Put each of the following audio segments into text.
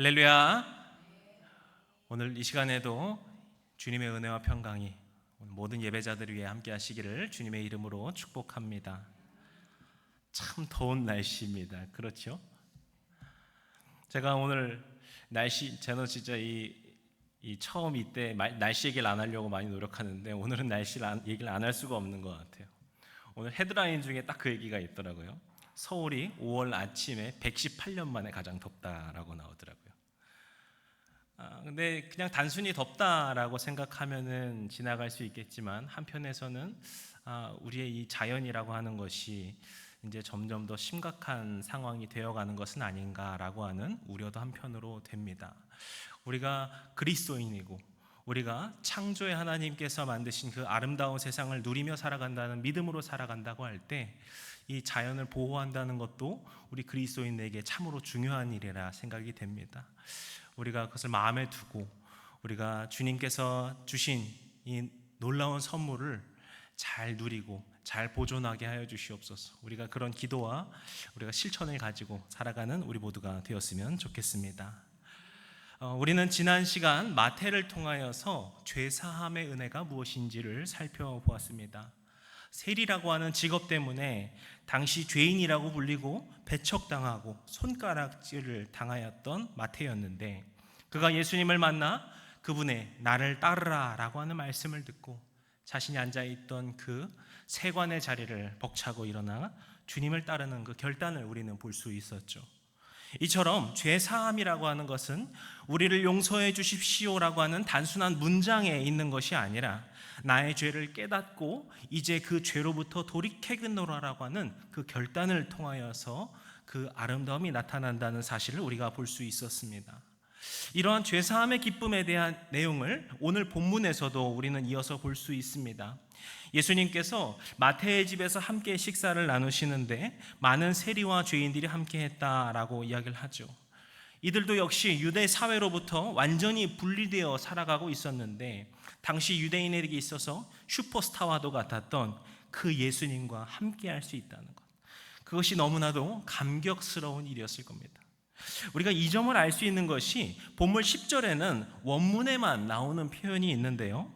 할렐루야. 오늘 이 시간에도 주님의 은혜와 평강이 모든 예배자들 위해 함께 하시기를 주님의 이름으로 축복합니다. 참 더운 날씨입니다. 그렇죠? 제가 오늘 저는 진짜 처음 이때 날씨 얘기를 안 하려고 많이 노력하는데 오늘은 날씨 얘기를 안 할 수가 없는 것 같아요. 오늘 헤드라인 중에 딱 그 얘기가 있더라고요. 서울이 5월 아침에 118년 만에 가장 덥다라고 나오더라고요. 근데 그냥 단순히 덥다라고 생각하면은 지나갈 수 있겠지만 한편에서는 우리의 이 자연이라고 하는 것이 이제 점점 더 심각한 상황이 되어가는 것은 아닌가라고 하는 우려도 한편으로 됩니다. 우리가 그리스도인이고 우리가 창조의 하나님께서 만드신 그 아름다운 세상을 누리며 살아간다는 믿음으로 살아간다고 할 때 이 자연을 보호한다는 것도 우리 그리스도인에게 참으로 중요한 일이라 생각이 됩니다. 우리가 그것을 마음에 두고 우리가 주님께서 주신 이 놀라운 선물을 잘 누리고 잘 보존하게 하여 주시옵소서. 우리가 그런 기도와 우리가 실천을 가지고 살아가는 우리 모두가 되었으면 좋겠습니다. 우리는 지난 시간 마태를 통하여서 죄사함의 은혜가 무엇인지를 살펴보았습니다. 세리라고 하는 직업 때문에 당시 죄인이라고 불리고 배척당하고 손가락질을 당하였던 마태였는데 그가 예수님을 만나 그분의 나를 따르라 라고 하는 말씀을 듣고 자신이 앉아있던 그 세관의 자리를 벅차고 일어나 주님을 따르는 그 결단을 우리는 볼 수 있었죠. 이처럼 죄사함이라고 하는 것은 우리를 용서해 주십시오라고 하는 단순한 문장에 있는 것이 아니라 나의 죄를 깨닫고 이제 그 죄로부터 돌이켜겠노라라고 하는 그 결단을 통하여서 그 아름다움이 나타난다는 사실을 우리가 볼 수 있었습니다. 이러한 죄사함의 기쁨에 대한 내용을 오늘 본문에서도 우리는 이어서 볼 수 있습니다. 예수님께서 마태의 집에서 함께 식사를 나누시는데 많은 세리와 죄인들이 함께 했다라고 이야기를 하죠. 이들도 역시 유대 사회로부터 완전히 분리되어 살아가고 있었는데 당시 유대인에게 있어서 슈퍼스타와도 같았던 그 예수님과 함께 할 수 있다는 것, 그것이 너무나도 감격스러운 일이었을 겁니다. 우리가 이 점을 알 수 있는 것이 본문 10절에는 원문에만 나오는 표현이 있는데요,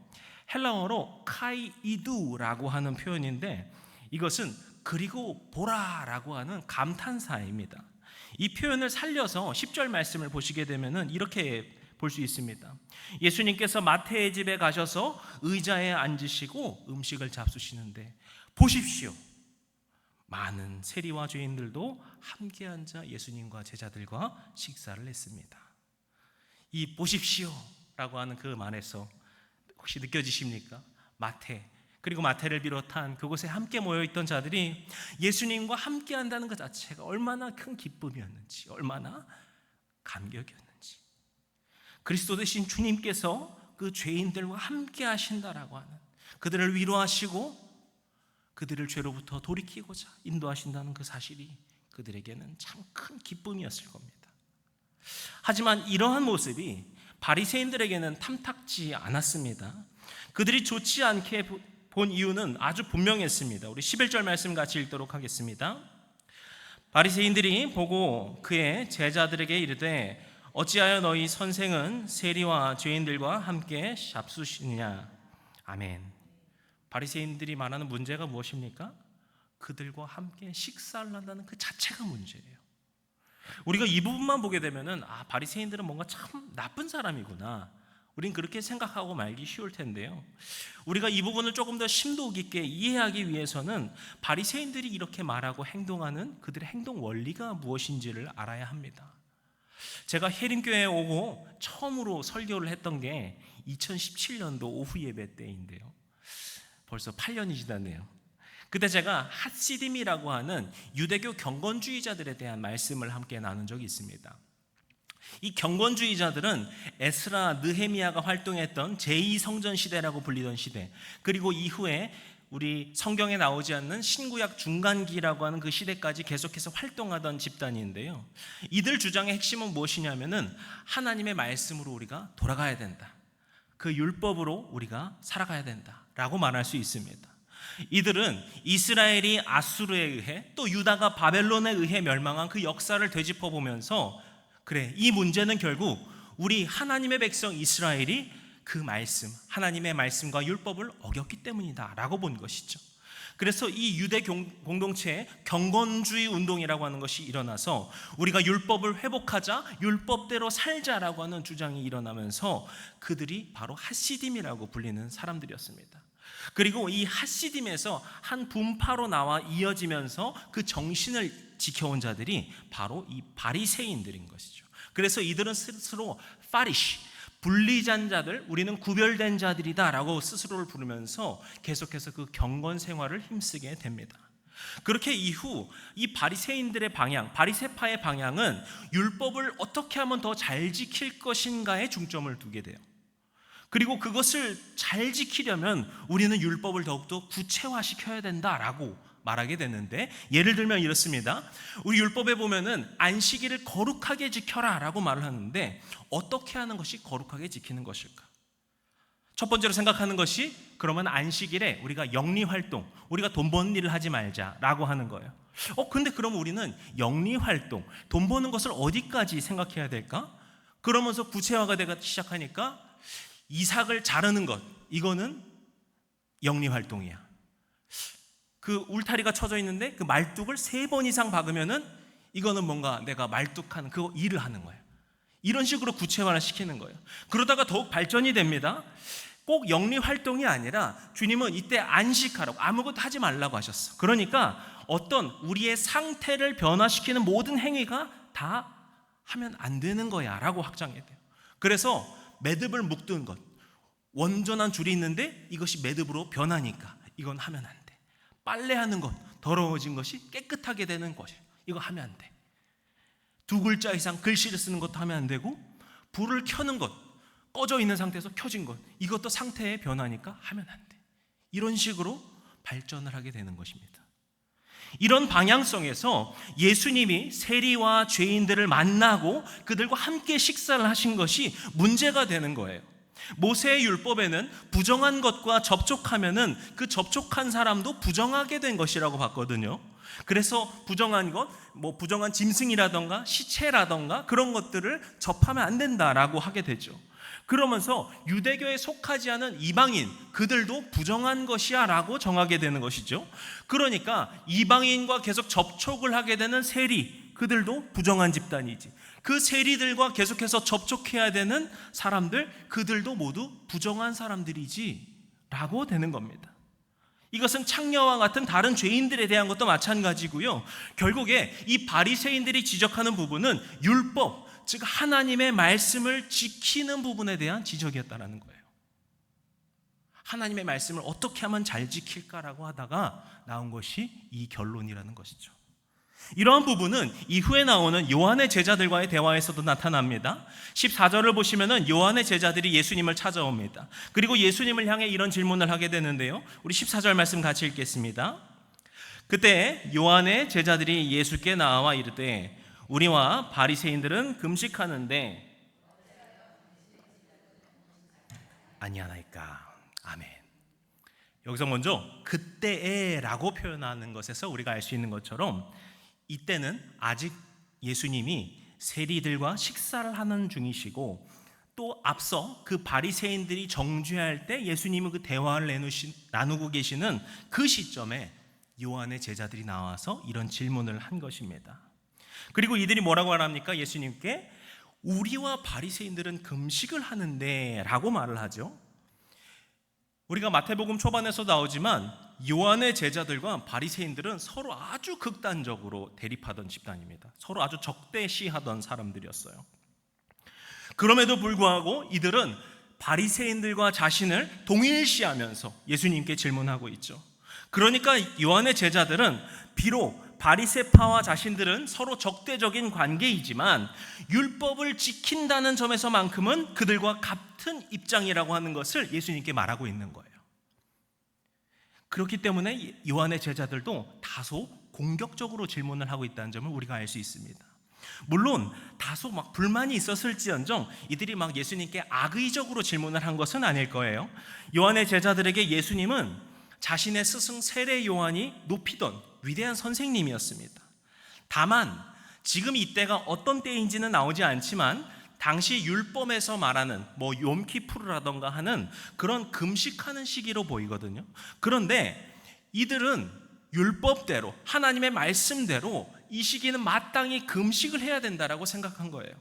헬라어로 카이이두라고 하는 표현인데 이것은 그리고 보라라고 하는 감탄사입니다. 이 표현을 살려서 10절 말씀을 보시게 되면 이렇게 볼 수 있습니다. 예수님께서 마태의 집에 가셔서 의자에 앉으시고 음식을 잡수시는데 보십시오, 많은 세리와 죄인들도 함께 앉아 예수님과 제자들과 식사를 했습니다. 이 보십시오라고 하는 그 말에서 혹시 느껴지십니까? 마태 그리고 마태를 비롯한 그곳에 함께 모여있던 자들이 예수님과 함께 한다는 것 자체가 얼마나 큰 기쁨이었는지, 얼마나 감격이었는지, 그리스도 되신 주님께서 그 죄인들과 함께 하신다라고 하는, 그들을 위로하시고 그들을 죄로부터 돌이키고자 인도하신다는 그 사실이 그들에게는 참 큰 기쁨이었을 겁니다. 하지만 이러한 모습이 바리새인들에게는 탐탁지 않았습니다. 그들이 좋지 않게 본 이유는 아주 분명했습니다. 우리 11절 말씀 같이 읽도록 하겠습니다. 바리새인들이 보고 그의 제자들에게 이르되 어찌하여 너희 선생은 세리와 죄인들과 함께 잡수시느냐. 아멘. 바리새인들이 말하는 문제가 무엇입니까? 그들과 함께 식사를 한다는 그 자체가 문제예요. 우리가 이 부분만 보게 되면은 바리새인들은 뭔가 참 나쁜 사람이구나, 우린 그렇게 생각하고 말기 쉬울 텐데요, 우리가 이 부분을 조금 더 심도 깊게 이해하기 위해서는 바리새인들이 이렇게 말하고 행동하는 그들의 행동 원리가 무엇인지를 알아야 합니다. 제가 혜림교회에 오고 처음으로 설교를 했던 게 2017년도 오후 예배 때인데요, 벌써 8년이 지났네요. 그때 제가 하시딤이라고 하는 유대교 경건주의자들에 대한 말씀을 함께 나눈 적이 있습니다. 이 경건주의자들은 에스라, 느헤미야가 활동했던 제2성전 시대라고 불리던 시대, 그리고 이후에 우리 성경에 나오지 않는 신구약 중간기라고 하는 그 시대까지 계속해서 활동하던 집단인데요, 이들 주장의 핵심은 무엇이냐면은 하나님의 말씀으로 우리가 돌아가야 된다, 그 율법으로 우리가 살아가야 된다라고 말할 수 있습니다. 이들은 이스라엘이 아수르에 의해 또 유다가 바벨론에 의해 멸망한 그 역사를 되짚어 보면서 그래, 이 문제는 결국 우리 하나님의 백성 이스라엘이 그 말씀, 하나님의 말씀과 율법을 어겼기 때문이다 라고 본 것이죠. 그래서 이 유대 공동체의 경건주의 운동이라고 하는 것이 일어나서 우리가 율법을 회복하자, 율법대로 살자라고 하는 주장이 일어나면서 그들이 바로 하시딤이라고 불리는 사람들이었습니다. 그리고 이 하시딤에서 한 분파로 나와 이어지면서 그 정신을 지켜온 자들이 바로 이 바리새인들인 것이죠. 그래서 이들은 스스로 파리시, 분리된 자들, 우리는 구별된 자들이다 라고 스스로를 부르면서 계속해서 그 경건 생활을 힘쓰게 됩니다. 그렇게 이후 이 바리새인들의 방향, 바리새파의 방향은 율법을 어떻게 하면 더 잘 지킬 것인가에 중점을 두게 돼요. 그리고 그것을 잘 지키려면 우리는 율법을 더욱더 구체화시켜야 된다라고 말하게 되는데, 예를 들면 이렇습니다. 우리 율법에 보면은 안식일을 거룩하게 지켜라 라고 말을 하는데, 어떻게 하는 것이 거룩하게 지키는 것일까? 첫 번째로 생각하는 것이, 그러면 안식일에 우리가 영리활동, 우리가 돈 버는 일을 하지 말자라고 하는 거예요. 근데 그럼 우리는 영리활동, 돈 버는 것을 어디까지 생각해야 될까? 그러면서 구체화가 되기 시작하니까 이삭을 자르는 것, 이거는 영리활동이야. 그 울타리가 쳐져 있는데 그 말뚝을 3번 이상 박으면은 이거는 뭔가 내가 말뚝하는 그 일을 하는 거예요. 이런 식으로 구체화를 시키는 거예요. 그러다가 더욱 발전이 됩니다. 꼭 영리 활동이 아니라 주님은 이때 안식하라고, 아무것도 하지 말라고 하셨어. 그러니까 어떤 우리의 상태를 변화시키는 모든 행위가 다 하면 안 되는 거야 라고 확장해야 돼요. 그래서 매듭을 묶는 것, 원전한 줄이 있는데 이것이 매듭으로 변하니까 이건 하면 안 돼. 빨래하는 것, 더러워진 것이 깨끗하게 되는 것이, 이거 하면 안 돼. 2글자 이상 글씨를 쓰는 것도 하면 안 되고, 불을 켜는 것, 꺼져 있는 상태에서 켜진 것, 이것도 상태의 변화니까 하면 안 돼. 이런 식으로 발전을 하게 되는 것입니다. 이런 방향성에서 예수님이 세리와 죄인들을 만나고 그들과 함께 식사를 하신 것이 문제가 되는 거예요. 모세의 율법에는 부정한 것과 접촉하면은 그 접촉한 사람도 부정하게 된 것이라고 봤거든요. 그래서 부정한 것, 부정한 짐승이라던가 시체라던가 그런 것들을 접하면 안 된다라고 하게 되죠. 그러면서 유대교에 속하지 않은 이방인, 그들도 부정한 것이야 라고 정하게 되는 것이죠. 그러니까 이방인과 계속 접촉을 하게 되는 세리, 그들도 부정한 집단이지. 그 세리들과 계속해서 접촉해야 되는 사람들, 그들도 모두 부정한 사람들이지 라고 되는 겁니다. 이것은 창녀와 같은 다른 죄인들에 대한 것도 마찬가지고요. 결국에 이 바리새인들이 지적하는 부분은 율법, 즉 하나님의 말씀을 지키는 부분에 대한 지적이었다는 거예요. 하나님의 말씀을 어떻게 하면 잘 지킬까라고 하다가 나온 것이 이 결론이라는 것이죠. 이러한 부분은 이후에 나오는 요한의 제자들과의 대화에서도 나타납니다. 14절을 보시면은 요한의 제자들이 예수님을 찾아옵니다. 그리고 예수님을 향해 이런 질문을 하게 되는데요. 우리 14절 말씀 같이 읽겠습니다. 그때 요한의 제자들이 예수께 나와 이르되 우리와 바리새인들은 금식하는데 아니하나이까. 아멘. 여기서 먼저 그때에라고 표현하는 것에서 우리가 알 수 있는 것처럼 이때는 아직 예수님이 세리들과 식사를 하는 중이시고, 또 앞서 그 바리새인들이 정죄할 때 예수님은 그 대화를 나누고 계시는 그 시점에 요한의 제자들이 나와서 이런 질문을 한 것입니다. 그리고 이들이 뭐라고 말합니까? 예수님께 우리와 바리새인들은 금식을 하는데 라고 말을 하죠. 우리가 마태복음 초반에서 나오지만 요한의 제자들과 바리새인들은 서로 아주 극단적으로 대립하던 집단입니다. 서로 아주 적대시하던 사람들이었어요. 그럼에도 불구하고 이들은 바리새인들과 자신을 동일시하면서 예수님께 질문하고 있죠. 그러니까 요한의 제자들은 비록 바리새파와 자신들은 서로 적대적인 관계이지만 율법을 지킨다는 점에서만큼은 그들과 같은 입장이라고 하는 것을 예수님께 말하고 있는 거예요. 그렇기 때문에 요한의 제자들도 다소 공격적으로 질문을 하고 있다는 점을 우리가 알 수 있습니다. 물론 다소 불만이 있었을지언정 이들이 예수님께 악의적으로 질문을 한 것은 아닐 거예요. 요한의 제자들에게 예수님은 자신의 스승 세례 요한이 높이던 위대한 선생님이었습니다. 다만 지금 이때가 어떤 때인지는 나오지 않지만 당시 율법에서 말하는 욤키푸르라던가 하는 그런 금식하는 시기로 보이거든요. 그런데 이들은 율법대로 하나님의 말씀대로 이 시기는 마땅히 금식을 해야 된다라고 생각한 거예요.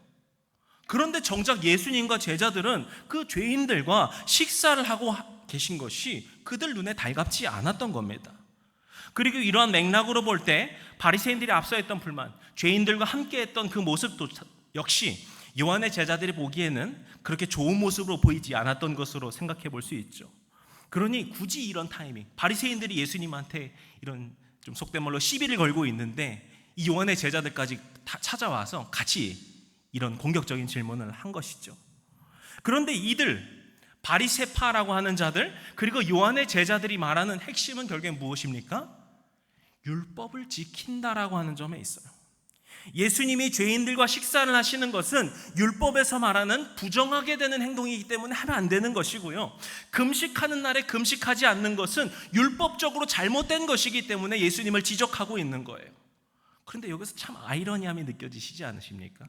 그런데 정작 예수님과 제자들은 그 죄인들과 식사를 하고 계신 것이 그들 눈에 달갑지 않았던 겁니다. 그리고 이러한 맥락으로 볼 때 바리새인들이 앞서 했던 불만, 죄인들과 함께 했던 그 모습도 역시 요한의 제자들이 보기에는 그렇게 좋은 모습으로 보이지 않았던 것으로 생각해 볼 수 있죠. 그러니 굳이 이런 타이밍, 바리새인들이 예수님한테 이런 좀 속된 말로 시비를 걸고 있는데 이 요한의 제자들까지 다 찾아와서 같이 이런 공격적인 질문을 한 것이죠. 그런데 이들 바리새파라고 하는 자들, 그리고 요한의 제자들이 말하는 핵심은 결국엔 무엇입니까? 율법을 지킨다라고 하는 점에 있어요. 예수님이 죄인들과 식사를 하시는 것은 율법에서 말하는 부정하게 되는 행동이기 때문에 하면 안 되는 것이고요, 금식하는 날에 금식하지 않는 것은 율법적으로 잘못된 것이기 때문에 예수님을 지적하고 있는 거예요. 그런데 여기서 참 아이러니함이 느껴지시지 않으십니까?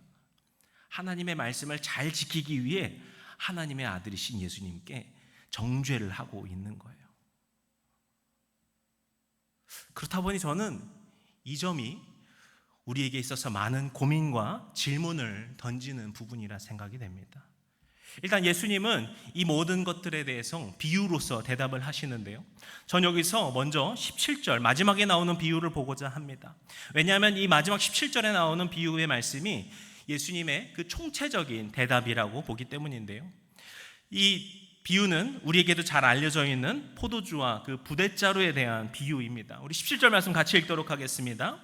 하나님의 말씀을 잘 지키기 위해 하나님의 아들이신 예수님께 정죄를 하고 있는 거예요. 그렇다 보니 저는 이 점이 우리에게 있어서 많은 고민과 질문을 던지는 부분이라 생각이 됩니다. 일단 예수님은 이 모든 것들에 대해서 비유로서 대답을 하시는데요, 전 여기서 먼저 17절 마지막에 나오는 비유를 보고자 합니다. 왜냐하면 이 마지막 17절에 나오는 비유의 말씀이 예수님의 그 총체적인 대답이라고 보기 때문인데요, 이 비유는 우리에게도 잘 알려져 있는 포도주와 그 부대자루에 대한 비유입니다. 우리 17절 말씀 같이 읽도록 하겠습니다.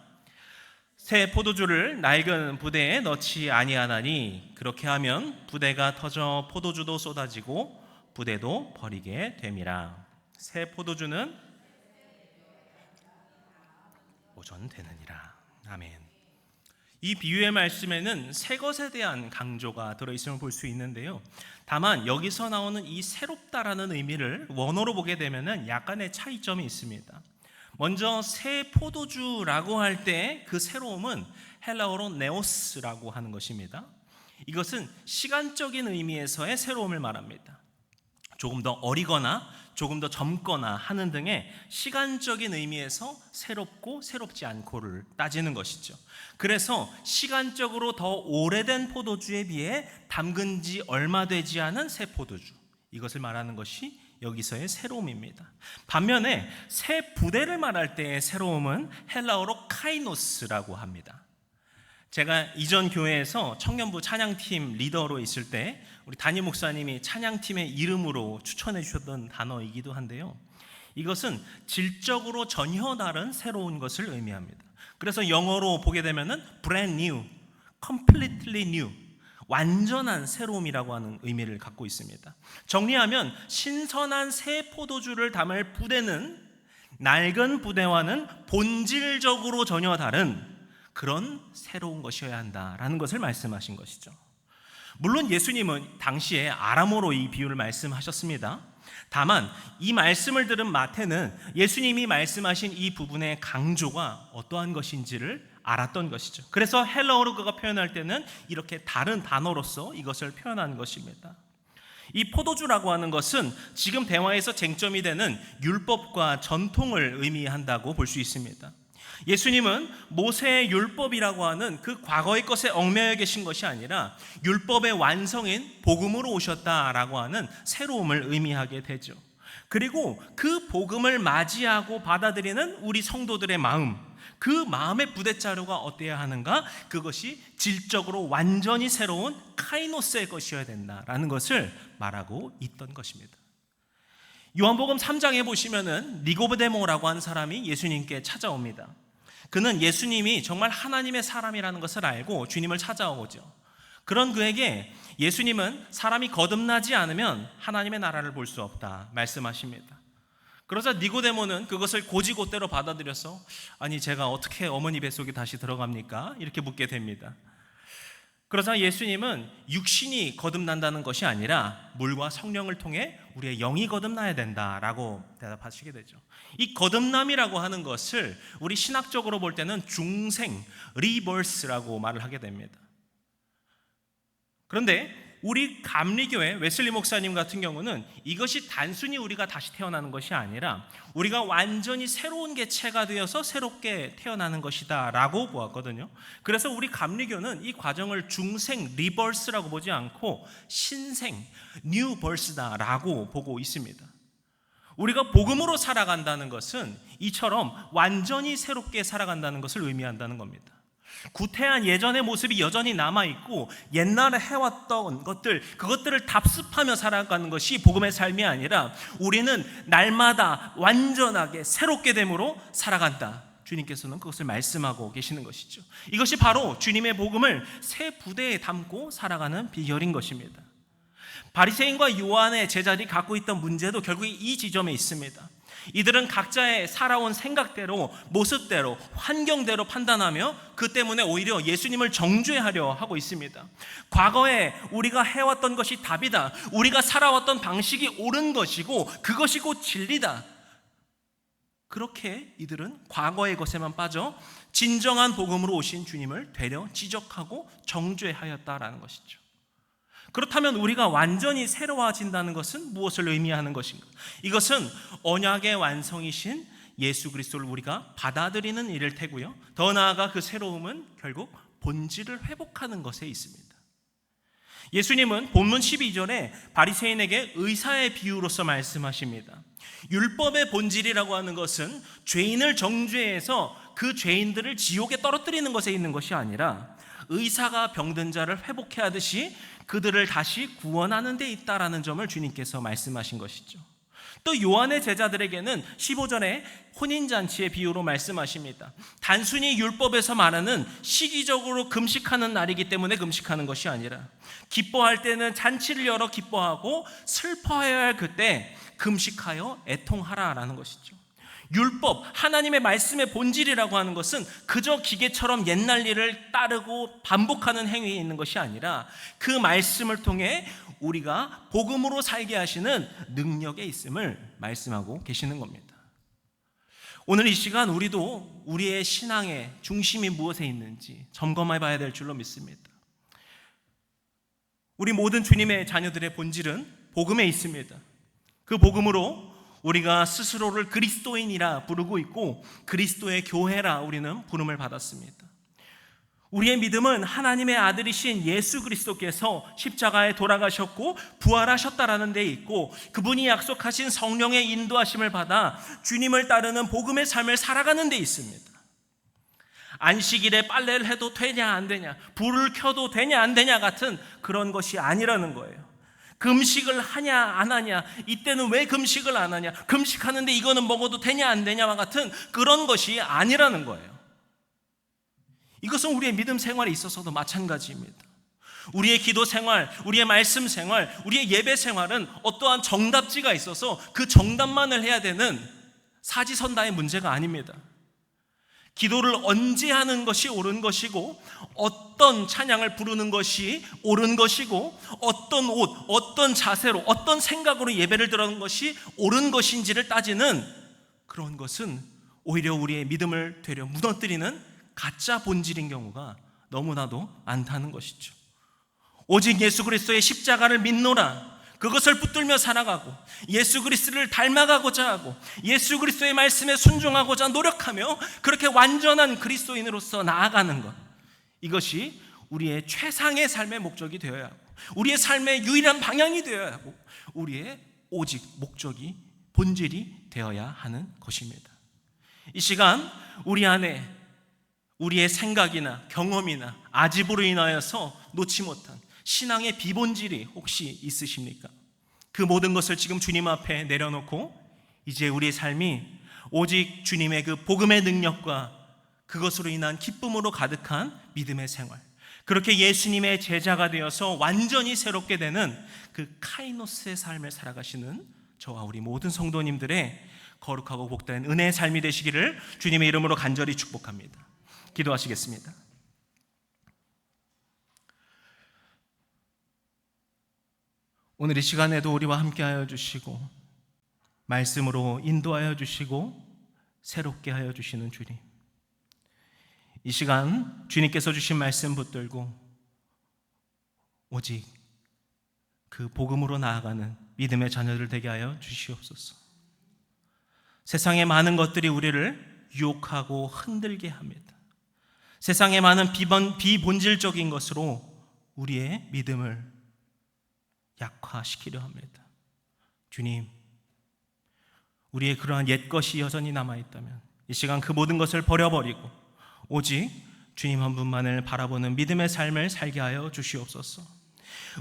새 포도주를 낡은 부대에 넣지 아니하나니 그렇게 하면 부대가 터져 포도주도 쏟아지고 부대도 버리게 됨이라. 새 포도주는 보존되느니라. 아멘. 이 비유의 말씀에는 새 것에 대한 강조가 들어있음을 볼 수 있는데요, 다만 여기서 나오는 이 새롭다라는 의미를 원어로 보게 되면 약간의 차이점이 있습니다. 먼저 새 포도주라고 할 때 그 새로움은 헬라어로 네오스라고 하는 것입니다. 이것은 시간적인 의미에서의 새로움을 말합니다. 조금 더 어리거나 조금 더 젊거나 하는 등의 시간적인 의미에서 새롭고 새롭지 않고를 따지는 것이죠. 그래서 시간적으로 더 오래된 포도주에 비해 담근 지 얼마 되지 않은 새 포도주, 이것을 말하는 것이 여기서의 새로움입니다. 반면에 새 부대를 말할 때의 새로움은 헬라어로 카이노스라고 합니다. 제가 이전 교회에서 청년부 찬양팀 리더로 있을 때 우리 담임 목사님이 찬양팀의 이름으로 추천해 주셨던 단어이기도 한데요, 이것은 질적으로 전혀 다른 새로운 것을 의미합니다. 그래서 영어로 보게 되면은 brand new, completely new, 완전한 새로움이라고 하는 의미를 갖고 있습니다. 정리하면 신선한 새 포도주를 담을 부대는 낡은 부대와는 본질적으로 전혀 다른 그런 새로운 것이어야 한다라는 것을 말씀하신 것이죠. 물론 예수님은 당시에 아람어로 이 비유를 말씀하셨습니다. 다만 이 말씀을 들은 마태는 예수님이 말씀하신 이 부분의 강조가 어떠한 것인지를 알았던 것이죠. 그래서 헬라어로 그가 표현할 때는 이렇게 다른 단어로서 이것을 표현한 것입니다. 이 포도주라고 하는 것은 지금 대화에서 쟁점이 되는 율법과 전통을 의미한다고 볼 수 있습니다. 예수님은 모세의 율법이라고 하는 그 과거의 것에 얽매여 계신 것이 아니라 율법의 완성인 복음으로 오셨다라고 하는 새로움을 의미하게 되죠. 그리고 그 복음을 맞이하고 받아들이는 우리 성도들의 마음, 그 마음의 부대자루가 어때야 하는가? 그것이 질적으로 완전히 새로운 카이노스의 것이어야 된다라는 것을 말하고 있던 것입니다. 요한복음 3장에 보시면은 니고데모라고 하는 사람이 예수님께 찾아옵니다. 그는 예수님이 정말 하나님의 사람이라는 것을 알고 주님을 찾아오죠. 그런 그에게 예수님은 사람이 거듭나지 않으면 하나님의 나라를 볼 수 없다 말씀하십니다. 그러자 니고데모는 그것을 고지고대로 받아들여서 아니 제가 어떻게 어머니 뱃속에 다시 들어갑니까? 이렇게 묻게 됩니다. 그러자 예수님은 육신이 거듭난다는 것이 아니라 물과 성령을 통해 우리의 영이 거듭나야 된다라고 대답하시게 되죠. 이 거듭남이라고 하는 것을 우리 신학적으로 볼 때는 중생, 리버스라고 말을 하게 됩니다. 그런데 우리 감리교회 웨슬리 목사님 같은 경우는 이것이 단순히 우리가 다시 태어나는 것이 아니라 우리가 완전히 새로운 개체가 되어서 새롭게 태어나는 것이다 라고 보았거든요. 그래서 우리 감리교는 이 과정을 중생, 리버스라고 보지 않고 신생, 뉴버스다 라고 보고 있습니다. 우리가 복음으로 살아간다는 것은 이처럼 완전히 새롭게 살아간다는 것을 의미한다는 겁니다. 구태한 예전의 모습이 여전히 남아있고 옛날에 해왔던 그것들을 답습하며 살아가는 것이 복음의 삶이 아니라 우리는 날마다 완전하게 새롭게 됨으로 살아간다. 주님께서는 그것을 말씀하고 계시는 것이죠. 이것이 바로 주님의 복음을 새 부대에 담고 살아가는 비결인 것입니다. 바리새인과 요한의 제자들이 갖고 있던 문제도 결국 이 지점에 있습니다. 이들은 각자의 살아온 생각대로, 모습대로, 환경대로 판단하며 그 때문에 오히려 예수님을 정죄하려 하고 있습니다. 과거에 우리가 해왔던 것이 답이다, 우리가 살아왔던 방식이 옳은 것이고 그것이 곧 진리다, 그렇게 이들은 과거의 것에만 빠져 진정한 복음으로 오신 주님을 되려 지적하고 정죄하였다라는 것이죠. 그렇다면 우리가 완전히 새로워진다는 것은 무엇을 의미하는 것인가? 이것은 언약의 완성이신 예수 그리스도를 우리가 받아들이는 일일 테고요, 더 나아가 그 새로움은 결국 본질을 회복하는 것에 있습니다. 예수님은 본문 12절에 바리새인에게 의사의 비유로서 말씀하십니다. 율법의 본질이라고 하는 것은 죄인을 정죄해서 그 죄인들을 지옥에 떨어뜨리는 것에 있는 것이 아니라 의사가 병든 자를 회복해 하듯이 그들을 다시 구원하는 데 있다라는 점을 주님께서 말씀하신 것이죠. 또 요한의 제자들에게는 15절에 혼인잔치의 비유로 말씀하십니다. 단순히 율법에서 말하는 시기적으로 금식하는 날이기 때문에 금식하는 것이 아니라 기뻐할 때는 잔치를 열어 기뻐하고 슬퍼해야 할 그때 금식하여 애통하라라는 것이죠. 율법, 하나님의 말씀의 본질이라고 하는 것은 그저 기계처럼 옛날 일을 따르고 반복하는 행위에 있는 것이 아니라 그 말씀을 통해 우리가 복음으로 살게 하시는 능력에 있음을 말씀하고 계시는 겁니다. 오늘 이 시간 우리도 우리의 신앙의 중심이 무엇에 있는지 점검해 봐야 될 줄로 믿습니다. 우리 모든 주님의 자녀들의 본질은 복음에 있습니다. 그 복음으로 우리가 스스로를 그리스도인이라 부르고 있고 그리스도의 교회라 우리는 부름을 받았습니다. 우리의 믿음은 하나님의 아들이신 예수 그리스도께서 십자가에 돌아가셨고 부활하셨다라는 데 있고 그분이 약속하신 성령의 인도하심을 받아 주님을 따르는 복음의 삶을 살아가는 데 있습니다. 안식일에 빨래를 해도 되냐 안 되냐, 불을 켜도 되냐 안 되냐 같은 그런 것이 아니라는 거예요. 금식을 하냐 안 하냐, 이때는 왜 금식을 안 하냐, 금식하는데 이거는 먹어도 되냐 안 되냐와 같은 그런 것이 아니라는 거예요. 이것은 우리의 믿음 생활에 있어서도 마찬가지입니다. 우리의 기도 생활, 우리의 말씀 생활, 우리의 예배 생활은 어떠한 정답지가 있어서 그 정답만을 해야 되는 사지선다의 문제가 아닙니다. 기도를 언제 하는 것이 옳은 것이고 어떤 찬양을 부르는 것이 옳은 것이고 어떤 옷, 어떤 자세로, 어떤 생각으로 예배를 드리는 것이 옳은 것인지를 따지는 그런 것은 오히려 우리의 믿음을 되려 무너뜨리는 가짜 본질인 경우가 너무나도 많다는 것이죠. 오직 예수 그리스도의 십자가를 믿노라, 그것을 붙들며 살아가고 예수 그리스도를 닮아가고자 하고 예수 그리스도의 말씀에 순종하고자 노력하며 그렇게 완전한 그리스도인으로서 나아가는 것, 이것이 우리의 최상의 삶의 목적이 되어야 하고 우리의 삶의 유일한 방향이 되어야 하고 우리의 오직 목적이 본질이 되어야 하는 것입니다. 이 시간 우리 안에 우리의 생각이나 경험이나 아집으로 인하여서 놓지 못한 신앙의 비본질이 혹시 있으십니까? 그 모든 것을 지금 주님 앞에 내려놓고 이제 우리의 삶이 오직 주님의 그 복음의 능력과 그것으로 인한 기쁨으로 가득한 믿음의 생활, 그렇게 예수님의 제자가 되어서 완전히 새롭게 되는 그 카이노스의 삶을 살아가시는 저와 우리 모든 성도님들의 거룩하고 복된 은혜의 삶이 되시기를 주님의 이름으로 간절히 축복합니다. 기도하시겠습니다. 오늘 이 시간에도 우리와 함께하여 주시고 말씀으로 인도하여 주시고 새롭게 하여 주시는 주님, 이 시간 주님께서 주신 말씀 붙들고 오직 그 복음으로 나아가는 믿음의 자녀들 되게 하여 주시옵소서. 세상의 많은 것들이 우리를 유혹하고 흔들게 합니다. 세상의 많은 비본질적인 것으로 우리의 믿음을 약화시키려 합니다. 주님, 우리의 그러한 옛것이 여전히 남아있다면 이 시간 그 모든 것을 버려버리고 오직 주님 한 분만을 바라보는 믿음의 삶을 살게 하여 주시옵소서.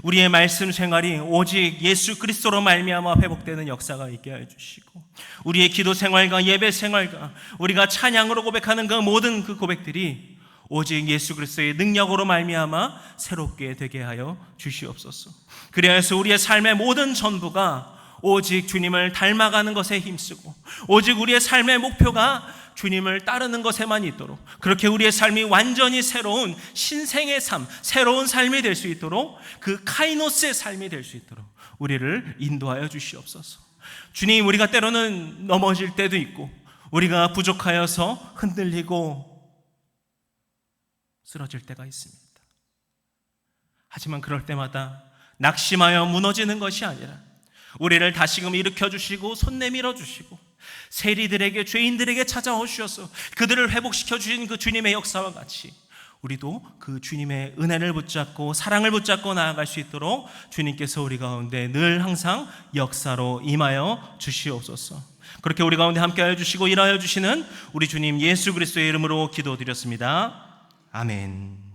우리의 말씀 생활이 오직 예수 그리스도로 말미암아 회복되는 역사가 있게 하여 주시고, 우리의 기도 생활과 예배 생활과 우리가 찬양으로 고백하는 그 모든 그 고백들이 오직 예수 그리스도의 능력으로 말미암아 새롭게 되게 하여 주시옵소서. 그래서 우리의 삶의 모든 전부가 오직 주님을 닮아가는 것에 힘쓰고 오직 우리의 삶의 목표가 주님을 따르는 것에만 있도록, 그렇게 우리의 삶이 완전히 새로운 신생의 삶, 새로운 삶이 될 수 있도록, 그 카이노스의 삶이 될 수 있도록 우리를 인도하여 주시옵소서. 주님, 우리가 때로는 넘어질 때도 있고 우리가 부족하여서 흔들리고 쓰러질 때가 있습니다. 하지만 그럴 때마다 낙심하여 무너지는 것이 아니라 우리를 다시금 일으켜 주시고 손 내밀어 주시고 세리들에게, 죄인들에게 찾아오셔서 그들을 회복시켜 주신 그 주님의 역사와 같이 우리도 그 주님의 은혜를 붙잡고 사랑을 붙잡고 나아갈 수 있도록 주님께서 우리 가운데 늘 항상 역사로 임하여 주시옵소서. 그렇게 우리 가운데 함께하여 주시고 일하여 주시는 우리 주님 예수 그리스도의 이름으로 기도드렸습니다. 아멘.